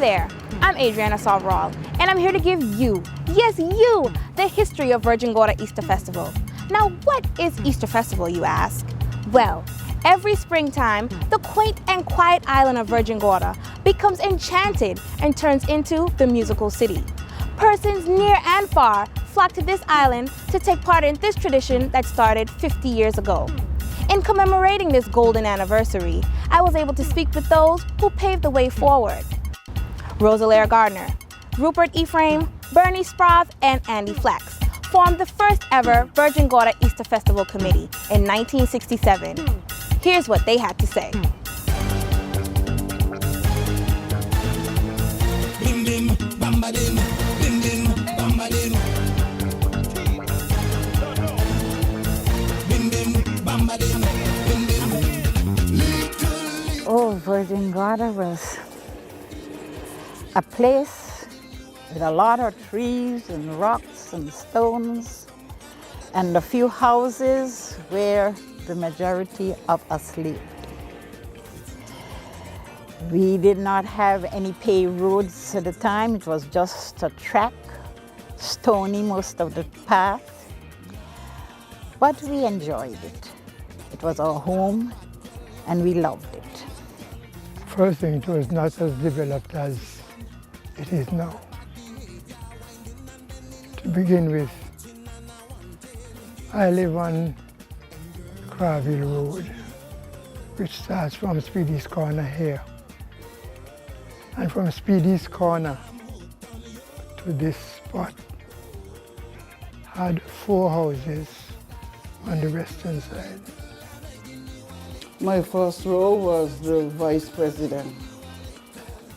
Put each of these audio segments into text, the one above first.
there, I'm Adriana Salveral, and I'm here to give you, yes you, the history of Virgin Gorda Easter Festival. Now what is Easter Festival, you ask? Well, every springtime, the quaint and quiet island of Virgin Gorda becomes enchanted and turns into the musical city. Persons near and far flock to this island to take part in this tradition that started 50 years ago. In commemorating this golden anniversary, I was able to speak with those who paved the way forward. Rosalaire Gardner, Rupert Ephraim, Bernice Sprauve, and Andy Flax formed the first ever Virgin Gorda Easter Festival Committee in 1967. Here's what they had to say. Oh, Virgin Gorda was a place with a lot of trees and rocks and stones and a few houses where the majority of us lived. We did not have any paved roads at the time. It was just a track, stony most of the path, but we enjoyed it. It was our home and we loved it. First thing, it was not as developed as it is now. To begin with, I live on Craville Road, which starts from Speedy's Corner here. And from Speedy's Corner to this spot had 4 houses on the western side. My first role was the vice president.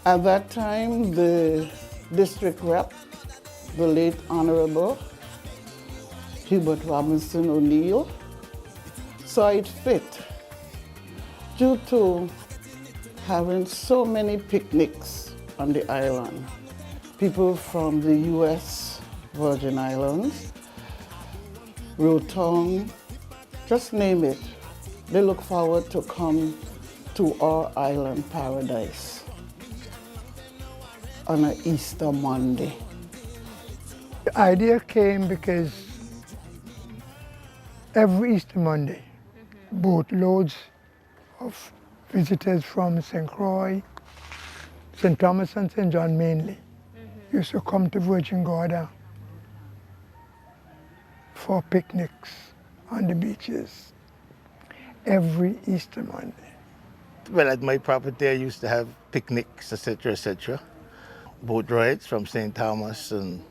At that time, the district rep, the late Honorable Hubert Robinson O'Neill, saw it fit due to having so many picnics on the island. People from the U.S. Virgin Islands, Rotom, just name it. They look forward to come to our island paradise on an Easter Monday. The idea came because every Easter Monday, boatloads of visitors from St. Croix, St. Thomas and St. John mainly, used to come to Virgin Gorda for picnics on the beaches every Easter Monday. Well, at my property, I used to have picnics, etc., etc. Boat rides from St. Thomas and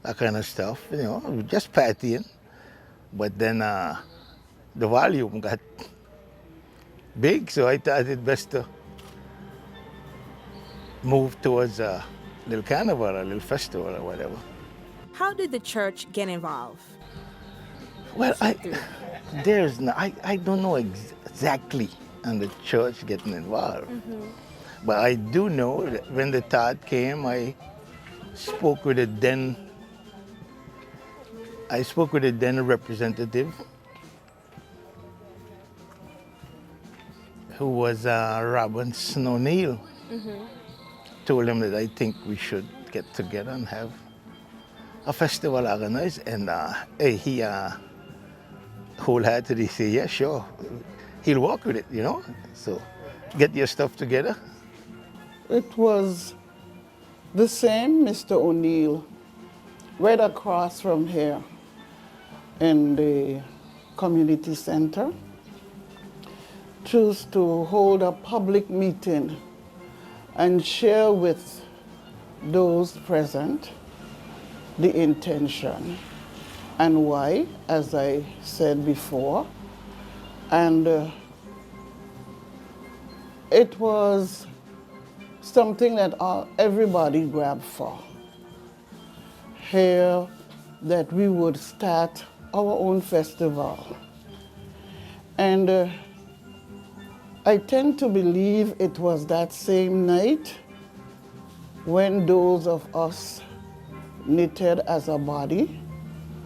that kind of stuff, you know, just partying. But then the volume got big, so I thought it best to move towards a little carnival, a little festival or whatever. How did the church get involved? Well, I don't know exactly on the church getting involved. But I do know that when the thought came, I spoke with a then representative who was Robinson O'Neill. Told him that I think we should get together and have a festival organized, and he wholeheartedly said, yeah, sure, he'll work with it, you know, so get your stuff together. It was the same Mr. O'Neill, right across from here in the community center, chose to hold a public meeting and share with those present the intention and why, as I said before. And it was something that everybody grabbed for. Here, that we would start our own festival. And I tend to believe it was that same night when those of us knitted as a body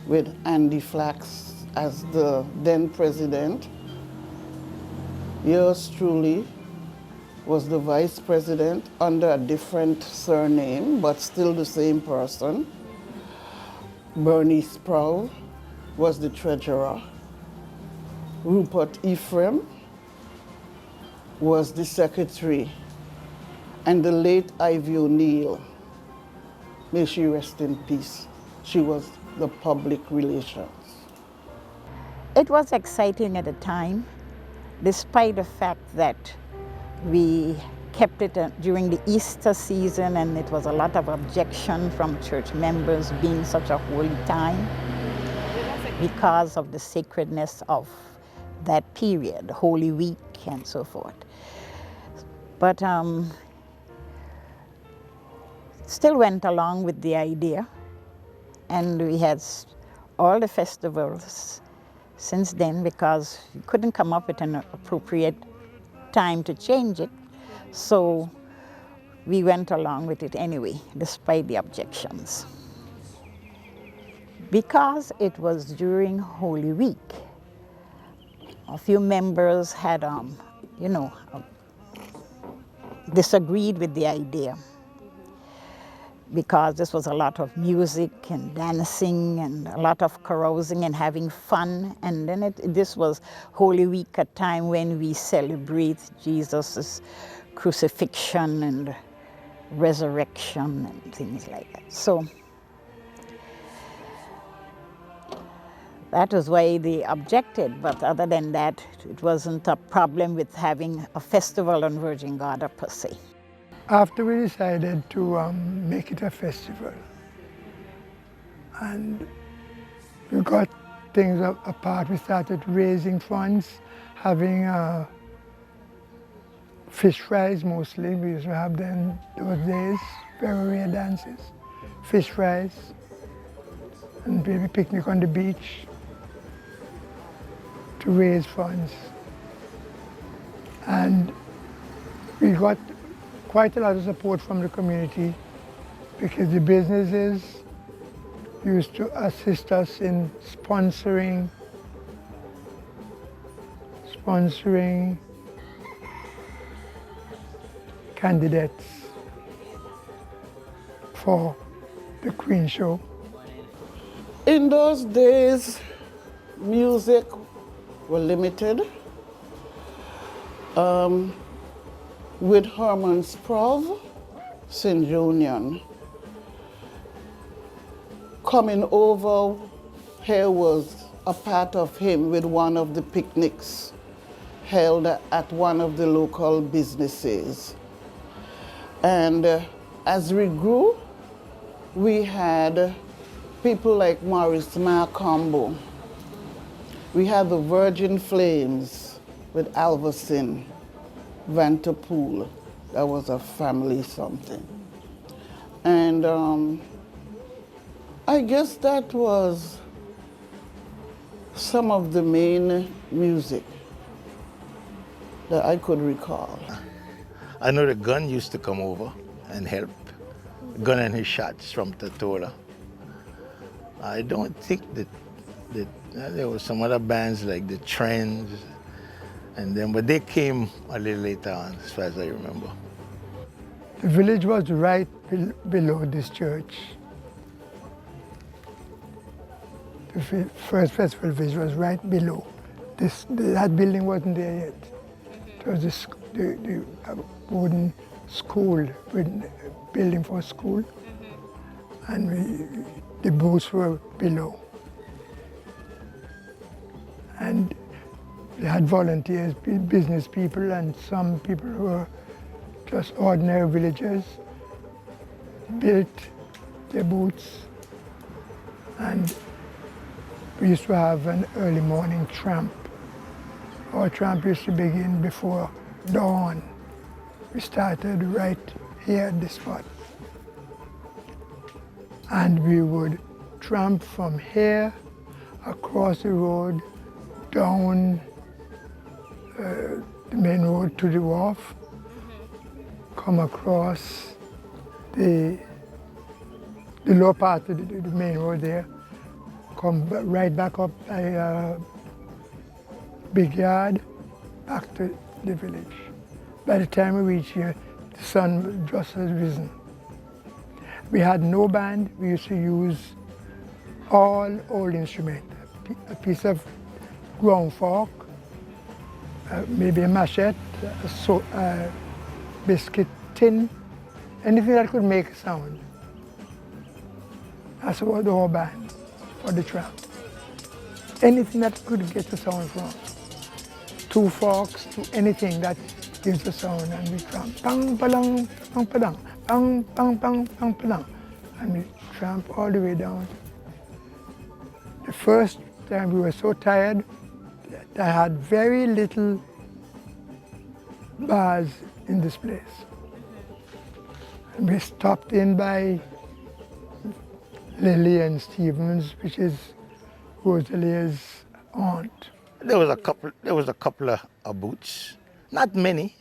with Andy Flax as the then president, yours truly was the vice president under a different surname, but still the same person. Bernice Sprauve was the treasurer. Rupert Ephraim was the secretary. And the late Ivy O'Neill, may she rest in peace, she was the public relations. It was exciting at the time, despite the fact that we kept it during the Easter season, and it was a lot of objection from church members being such a holy time because of the sacredness of that period, Holy Week and so forth. But still went along with the idea, and we had all the festivals since then because we couldn't come up with an appropriate time to change it, so we went along with it anyway, despite the objections. Because it was during Holy Week, a few members had, disagreed with the idea, because this was a lot of music and dancing and a lot of carousing and having fun. And then this was Holy Week, a time when we celebrate Jesus' crucifixion and resurrection and things like that. So that was why they objected, but other than that, it wasn't a problem with having a festival on Virgin Gorda per se. After we decided to make it a festival, and we got things apart, we started raising funds, having fish fries mostly. We used to have them those days, very rare dances, fish fries, and maybe picnic on the beach to raise funds. And we got quite a lot of support from the community because the businesses used to assist us in sponsoring candidates for the Queen Show. In those days, music were limited. With Herman Sprauve, St. Union, coming over here was a part of him with one of the picnics held at one of the local businesses. And as we grew, we had people like Maurice Marcombo. We had the Virgin Flames with Alverson, Vanterpool. That was a family something. And I guess that was some of the main music that I could recall. I know the gun used to come over and help. Gun and his shots from Tatola. I don't think that there were some other bands like the Trends, but they came a little later on, as far as I remember. The village was right below this church. The first festival village was right below. That building wasn't there yet. It was the wooden school, building for school, and the booths were below. And they had volunteers, business people, and some people who were just ordinary villagers, built their booths. And we used to have an early morning tramp. Our tramp used to begin before dawn. We started right here at this spot. And we would tramp from here across the road, down the main road to the wharf, come across the lower part of the main road there, come right back up a big yard, back to the village. By the time we reached here, the sun just had risen. We had no band. We used to use all old instruments. A piece of ground fork, maybe a machete, a biscuit tin, anything that could make a sound. That's what the whole band for the tramp. Anything that could get the sound from. 2 forks to anything that gives the sound, and we tramp pang palang pang padang pang pang pang pang padang, and we tramp all the way down. The first time we were so tired that I had very little bars in this place. And we stopped in by Lily and Stevens, which is Rosalia's aunt. There was a couple of boots, not many.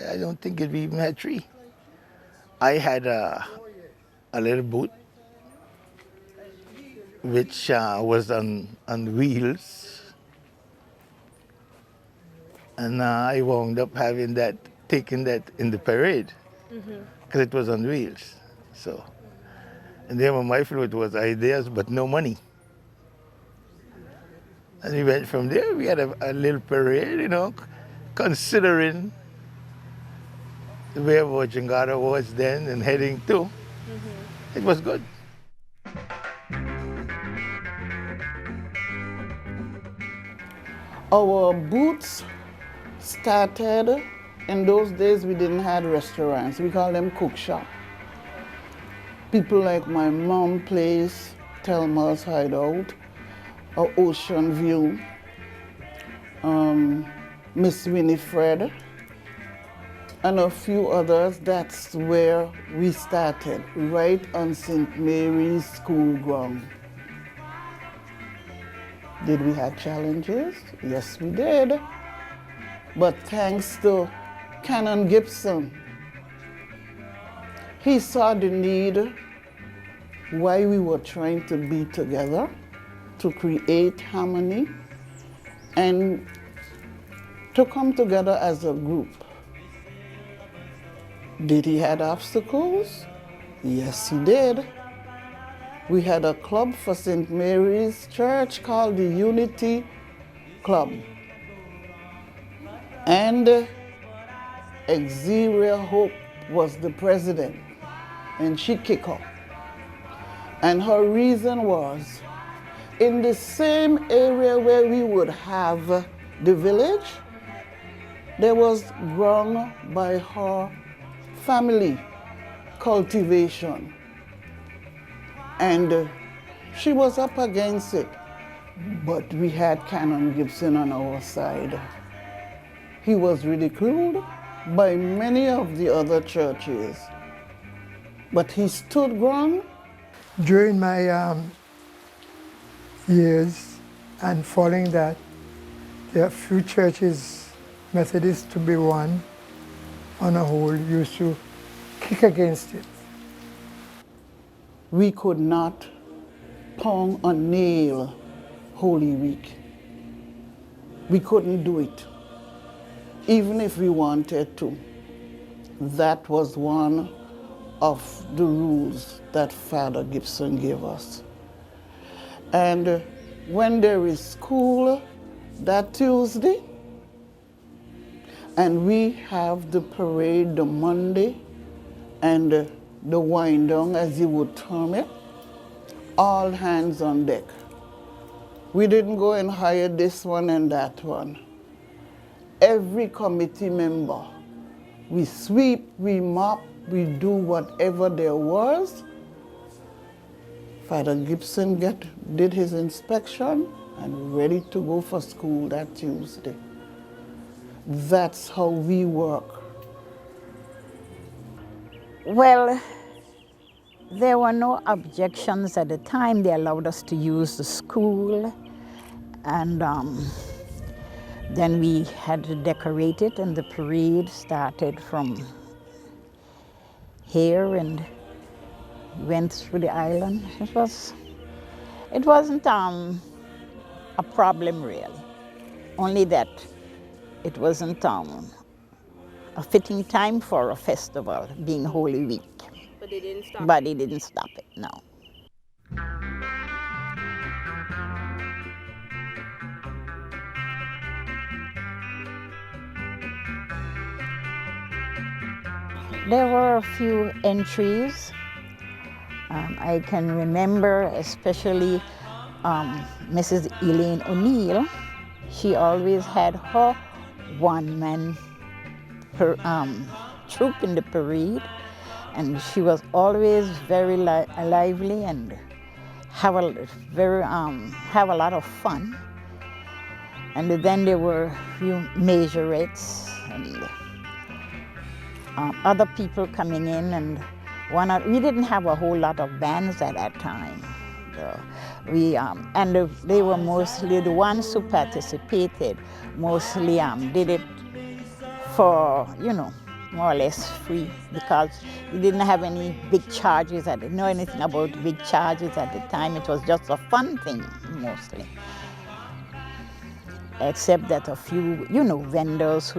I don't think we even had 3. I had a little boot which was on wheels, and I wound up taking that in the parade because it was on wheels. So, and then my float was ideas but no money. And we went from there. We had a little parade, you know, considering where Virgin Gorda was then and heading to. It was good. Our boots started, in those days we didn't have restaurants. We call them cook shop. People like my mom place, Thelma's Hideout, or Ocean View, Miss Winifred, and a few others. That's where we started, right on St. Mary's School ground. Did we have challenges? Yes, we did. But thanks to Canon Gibson, he saw the need why we were trying to be together, to create harmony, and to come together as a group. Did he have obstacles? Yes, he did. We had a club for St. Mary's Church called the Unity Club. And Exeria Hope was the president, and she kicked off. And her reason was, in the same area where we would have the village, there was ground by her family cultivation. And she was up against it, but we had Canon Gibson on our side. He was ridiculed by many of the other churches, but he stood ground. During my years and following that, there are few churches, Methodist to be one, on a whole, used to kick against it. We could not pound or nail Holy Week. We couldn't do it, even if we wanted to. That was one of the rules that Father Gibson gave us. And when there is school that Tuesday, and we have the parade the Monday, and the wind down, as you would term it, all hands on deck. We didn't go and hire this one and that one. Every committee member, we sweep, we mop, we do whatever there was. Father Gibson did his inspection and ready to go for school that Tuesday. That's how we work. Well, there were no objections at the time. They allowed us to use the school, and then we had to decorate it, and the parade started from here and went through the island. It wasn't a problem really, only that it wasn't a fitting time for a festival, being Holy Week. But they didn't stop. But they didn't stop it, no. There were a few entries. I can remember especially Mrs. Elaine O'Neill. She always had her one-man troupe in the parade, and she was always very lively and have a lot of fun. And then there were a few majorettes and other people coming in, and we didn't have a whole lot of bands at that time. So they were mostly the ones who participated, mostly did it for, more or less free, because we didn't have any big charges, know anything about big charges at the time. It was just a fun thing, mostly. Except that a few, vendors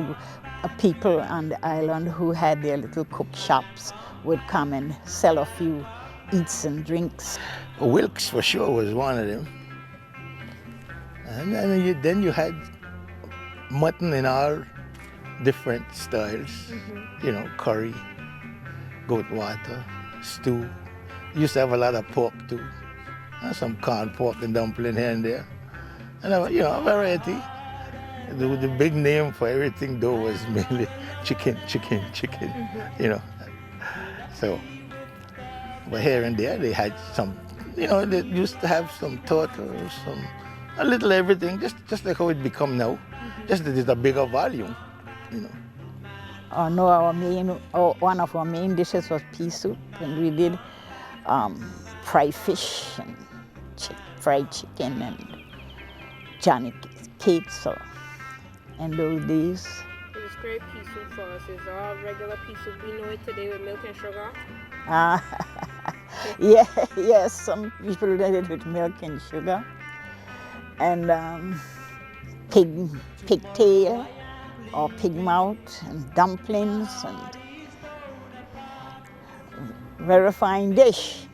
people on the island who had their little cook shops would come and sell a few eats and drinks. Wilkes for sure was one of them. And then you had mutton in all different styles. Curry, goat water, stew. Used to have a lot of pork too. Some corn pork and dumpling here and there. And a variety. The big name for everything though was mainly chicken. So, but here and there they had some, they used to have some turtles, a little everything, just like how it become now. Just that it's a bigger volume, No, one of our main dishes was pea soup, and we did fried fish and fried chicken and Johnny cakes. So, in those days. So describe pea soup for us. Is all regular pea soup we know it today with milk and sugar? Yes, some people did it with milk and sugar, and pigtail or pig mouth and dumplings, and very fine dish.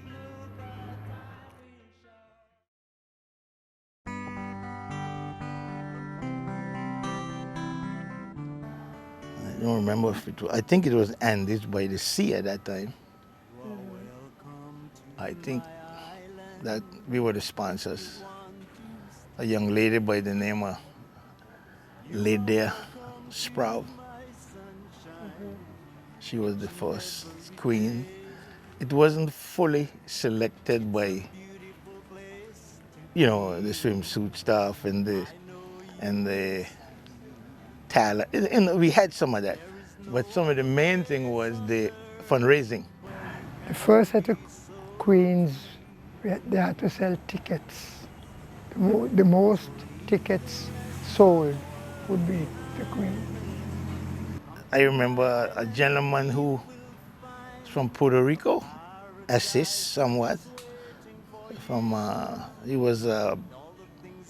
I don't remember if it was, I think it was Andes by the sea at that time. I think that we were the sponsors. A young lady by the name of Bernice Sprauve. She was the first queen. It wasn't fully selected by, the swimsuit stuff and the talent. And we had some of that, but some of the main thing was the fundraising. The first set of queens, they had to sell tickets. The most tickets sold would be the queen. I remember a gentleman who was from Puerto Rico, assist somewhat. He was a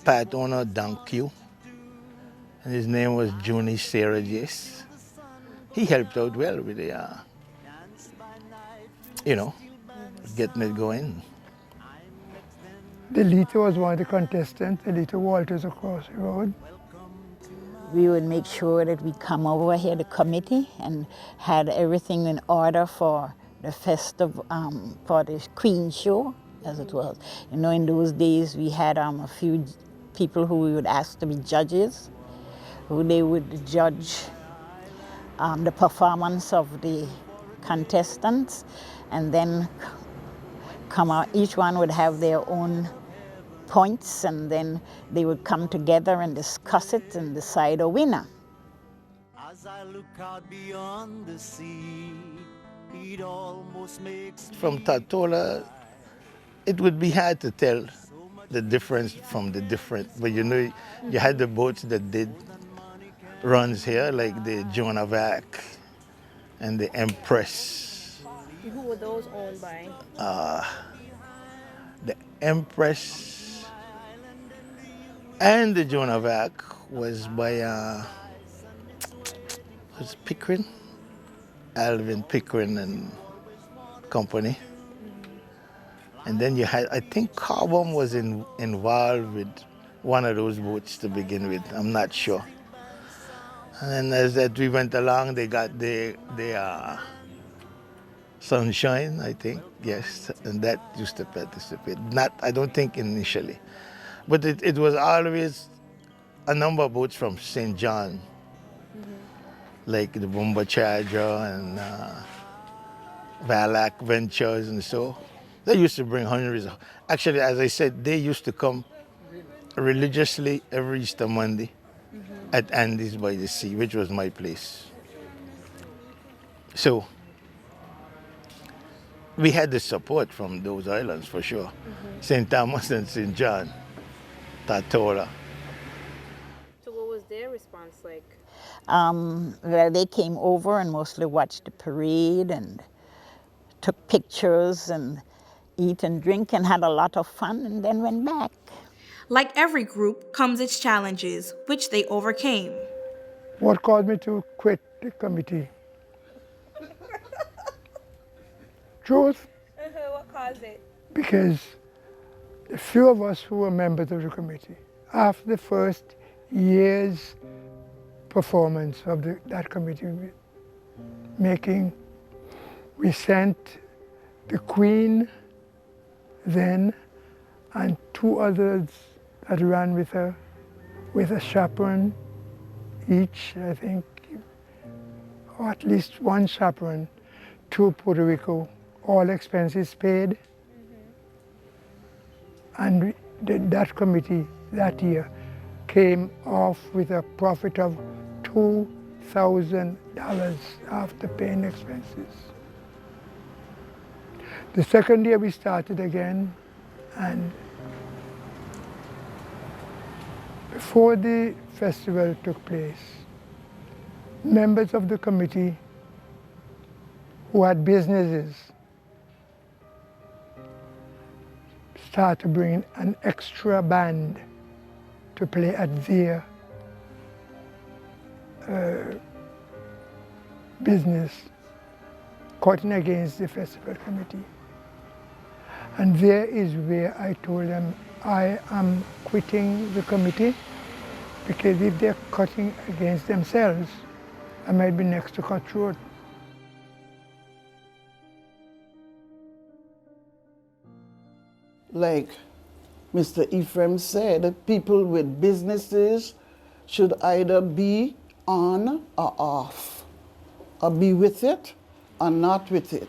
part owner, Donkey, and his name was Juni Sarajes. He helped out well with the, getting it going. Delita was one of the contestants, Delita Walters across the road. We would make sure that we come over here, the committee, and had everything in order for the festival, for the Queen Show, as it was. In those days we had a few people who we would ask to be judges, who they would judge the performance of the contestants, and then come out. Each one would have their own points, and then they would come together and discuss it and decide a winner. As I look out beyond the sea, it almost makes From Tatola, it would be hard to tell the difference from the different, but you had the boats that did runs here, like the Joan of Arc and the Empress. Who were those owned by? The Empress and the Joan of Arc was by was Pickering, Alvin Pickering and company. And then you had, I think Carbon was involved with one of those boats to begin with. I'm not sure. And then as that we went along, they got their Sunshine, I think, yes, and that used to participate. Not, I don't think initially, but it was always a number of boats from St. John, like the Bomba Charger and Valac Ventures and so. They used to bring hundreds of, actually, as I said, they used to come religiously every Easter Monday at Andy's by the Sea, which was my place. So we had the support from those islands for sure. St. Thomas and St. John, Tatola. So what was their response like? Well, they came over and mostly watched the parade and took pictures and eat and drink and had a lot of fun and then went back. Like every group comes its challenges, which they overcame. What caused me to quit the committee? Truth, What caused it? because a few of us who were members of the committee, after the first year's performance of that committee making, we sent the Queen then and two others that ran with her, with a chaperone each, I think, or at least one chaperone, to Puerto Rico, all expenses paid. And that committee that year came off with a profit of $2,000 after paying expenses. The second year we started again, and before the festival took place, members of the committee who had businesses started bringing an extra band to play at their business, cutting against the festival committee. And there is where I told them I am quitting the committee, because if they're cutting against themselves, I might be next to cutthroat. Like Mr. Ephraim said, people with businesses should either be on or off, or be with it or not with it,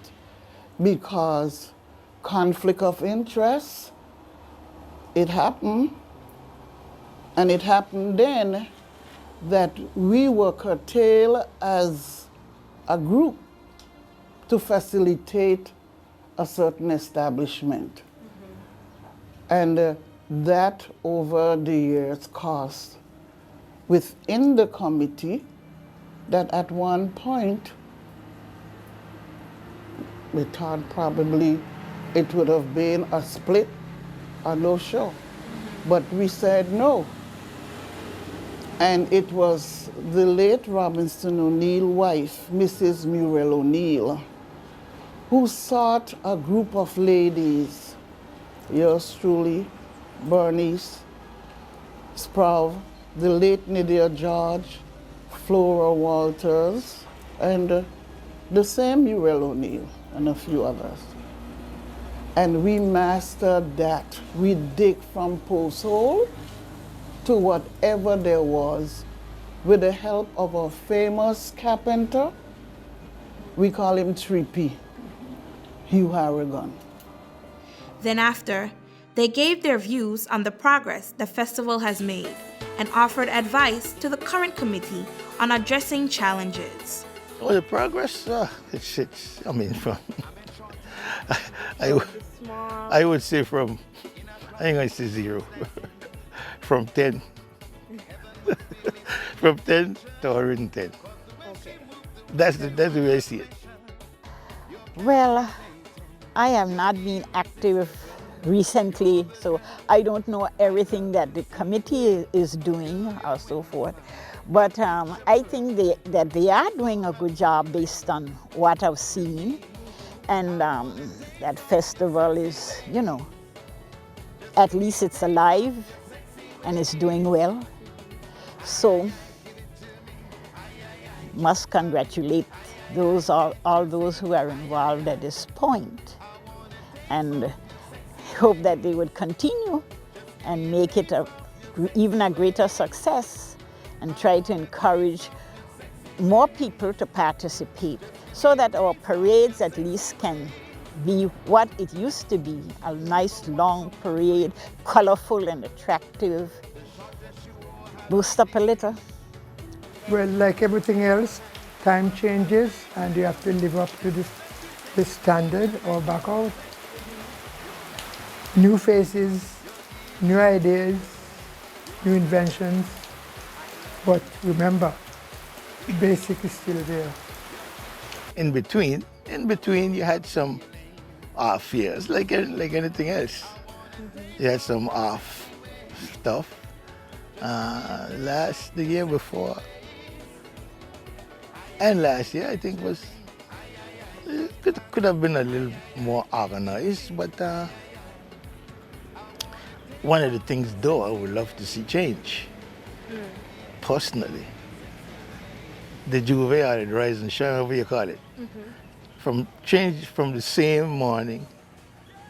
because conflict of interest, it happened, and it happened then that we were curtailed as a group to facilitate a certain establishment. And that over the years caused within the committee that at one point we thought probably it would have been a split or no show. But we said no. And it was the late Robinson O'Neill's wife, Mrs. Muriel O'Neill, who sought a group of ladies, yours truly, Bernice Sprauve, the late Nydia George, Flora Walters, and the same Muriel O'Neill, and a few others. And we mastered that. We dig from post hole to whatever there was with the help of a famous carpenter. We call him 3P, Hugh Harrigan. Then after, they gave their views on the progress the festival has made and offered advice to the current committee on addressing challenges. Oh, the progress, it's I mean, from, I would say from, I think I say 0, from 10. From 10 to 110. Okay. That's the way I see it. Well, I have not been active recently, so I don't know everything that the committee is doing or so forth. But I think that they are doing a good job based on what I've seen. And that festival is, you know, at least it's alive and it's doing well. So, must congratulate all those who are involved at this point, and hope that they would continue and make it even a greater success, and try to encourage more people to participate so that our parades at least can be what it used to be, a nice long parade, colorful and attractive. Boost up a little. Well, like everything else, time changes and you have to live up to this standard or back out. New faces, new ideas, new inventions, but remember, the basic is still there. In between, you had some off years, like anything else. You had some off stuff. The year before, and last year, I think could have been a little more organized, but one of the things though I would love to see change, personally. The Juve or the Rise and Shine, whatever you call it, change from the same morning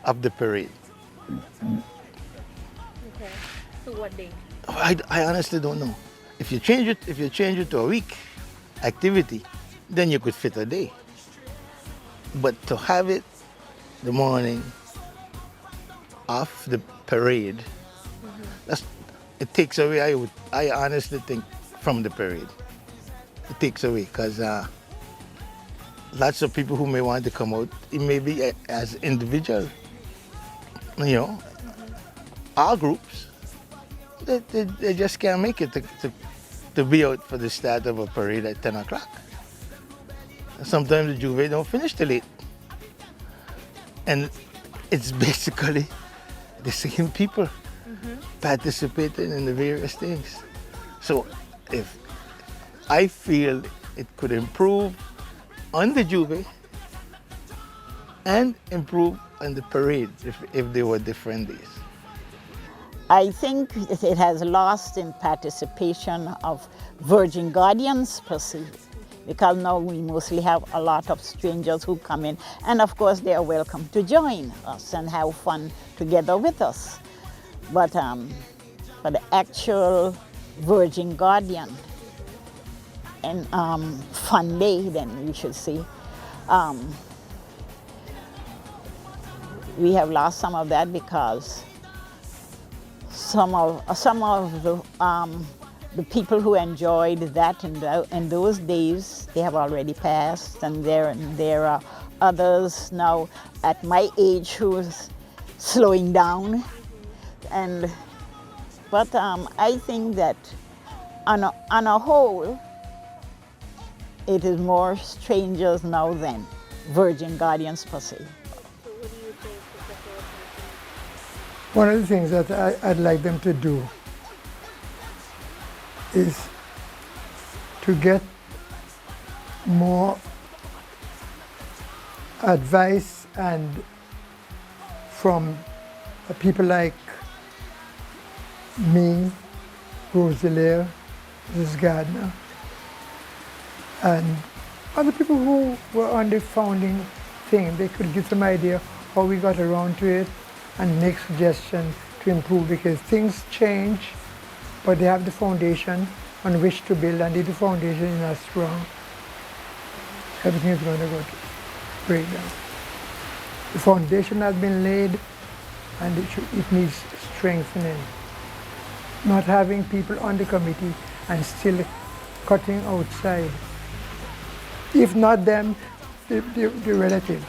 of the parade. Okay. So what day? I honestly don't know. If you change it to a week activity, then you could fit a day. But to have it the morning of the parade, it takes away. I honestly think from the parade, it takes away because lots of people who may want to come out, it may be as individual, you know, our groups. They just can't make it to be out for the start of a parade at 10 o'clock. Sometimes the Juve don't finish till 8. And it's basically the same people participating in the various things. So if I feel it could improve on the Juve and improve on the parade if they were different days. I think it has lost in participation of Virgin Guardians per se, because now we mostly have a lot of strangers who come in, and of course they are welcome to join us and have fun together with us. But for the actual Virgin Guardian and fun day, then we should say, we have lost some of that because some of the people who enjoyed that in those days, they have already passed, and there are others now at my age who is slowing down. But I think that on a whole, it is more strangers now than Virgin Guardians per se. One of the things that I'd like them to do is to get more advice and from people like me, Rosalie, Mrs. Gardner, and other people who were on the founding thing. They could give some idea how we got around to it and make suggestions to improve, because things change, but they have the foundation on which to build, and if the foundation is not strong, everything is going to go to break down. The foundation has been laid and it needs strengthening. Not having people on the committee and still cutting outside. If not them, the relatives,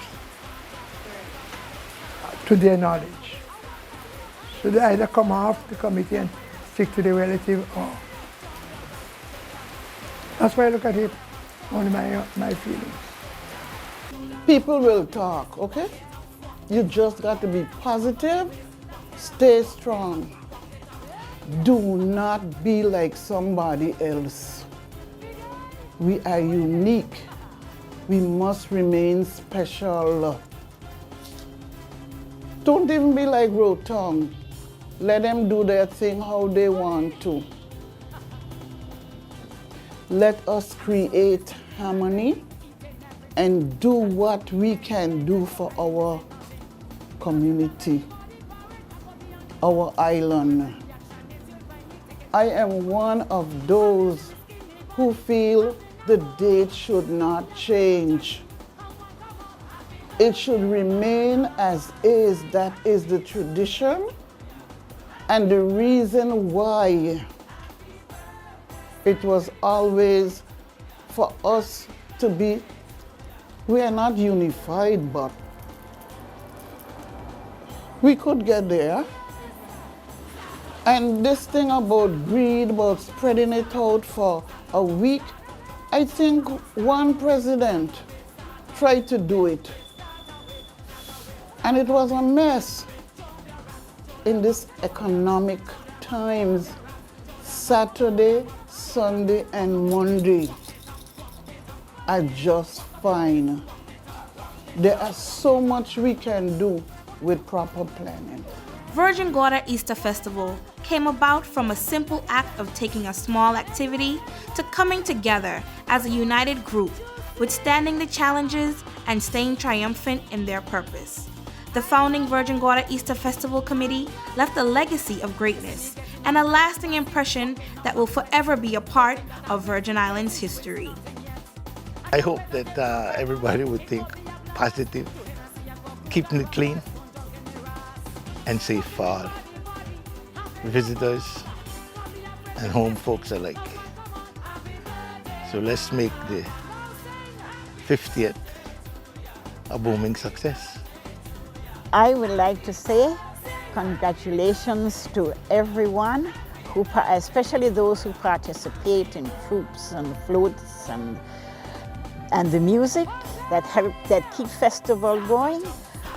to their knowledge. So they either come off the committee and stick to the relative, or that's why I look at it, only my feelings. People will talk, okay? You just got to be positive, stay strong. Do not be like somebody else. We are unique. We must remain special. Don't even be like Rotong. Let them do their thing how they want to. Let us create harmony and do what we can do for our community, our island. I am one of those who feel the date should not change. It should remain as is. That is the tradition and the reason why it was always for us to be, we are not unified, but we could get there. And this thing about greed, about spreading it out for a week, I think one president tried to do it. And it was a mess. In this economic times, Saturday, Sunday, and Monday are just fine. There is so much we can do with proper planning. Virgin Gorda Easter Festival came about from a simple act of taking a small activity to coming together as a united group, withstanding the challenges and staying triumphant in their purpose. The founding Virgin Gorda Easter Festival Committee left a legacy of greatness and a lasting impression that will forever be a part of Virgin Islands history. I hope that everybody would think positive, keeping it clean, and safe for all visitors and home folks alike. So let's make the 50th a booming success. I would like to say congratulations to everyone, especially those who participate in troops and floats and the music that keep festival going.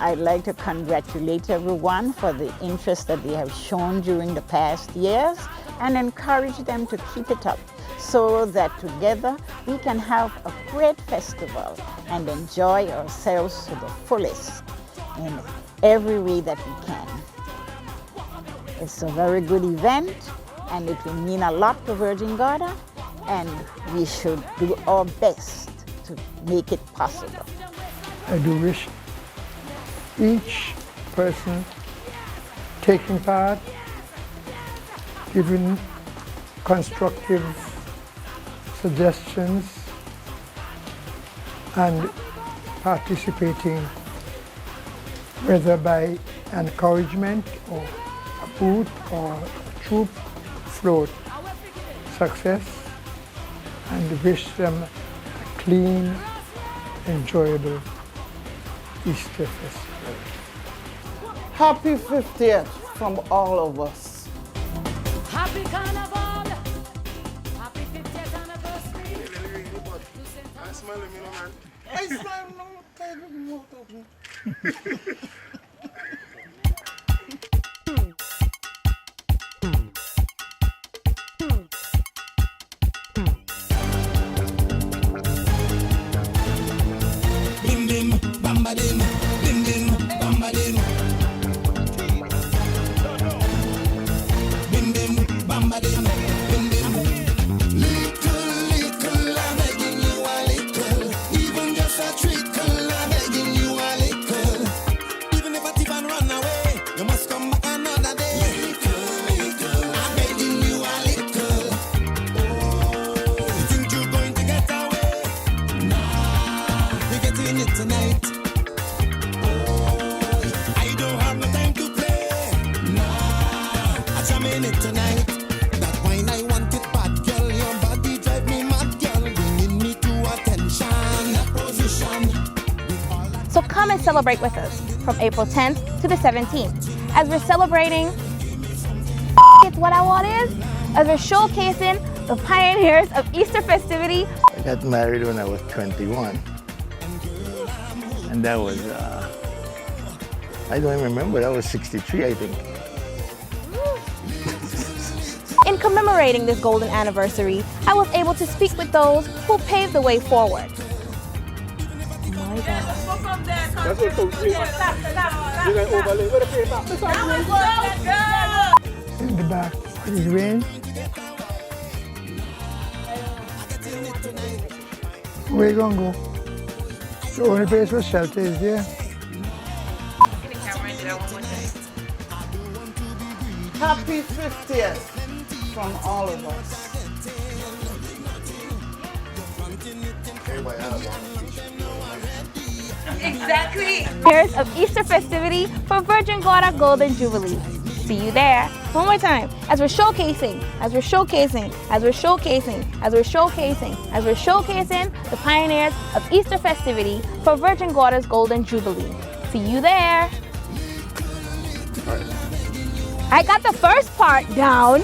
I'd like to congratulate everyone for the interest that they have shown during the past years and encourage them to keep it up so that together we can have a great festival and enjoy ourselves to the fullest in every way that we can. It's a very good event and it will mean a lot to Virgin Gorda, and we should do our best to make it possible. I do wish each person taking part, giving constructive suggestions and participating, whether by encouragement or a booth or a troop float, success, and wish them a clean, enjoyable Easter Festival. Happy 50th from all of us. Happy Carnival! Happy 50th anniversary! I'm smiling, you know, man. I smile now, kind of more of me. Bim bim, bamba dim, bim bim, bamba dim. Bim bim, bamba dim, bim bim. Little, I'm begging you a little. Even just a trickle, I'm begging you a little. Even if a thief and run away, you must come back another day. Little, I'm begging you a little. Oh, you think you're going to get away? Nah, you're getting it tonight. Oh, I don't have no time to play. Nah, I'm jamming it tonight. That wine I want it bad, girl. Your body drive me mad, girl. Bringing me to attention. That position. So come and celebrate with us from April 10th to the 17th as we're celebrating it's what I want is, as we're showcasing the pioneers of Easter festivity. I got married when I was 21. And that was, I don't even remember, that was 63, I think. commemorating this golden anniversary, I was able to speak with those who paved the way forward. My God. In the back, what is rain? Where you gonna go? The only place where shelter is there. Happy 50th from all of us. Exactly. Years of Easter festivity for Virgin Gorda Golden Jubilee. See you there. One more time. As we're showcasing the pioneers of Easter festivity for Virgin Gorda's Golden Jubilee. See you there. I got the first part down.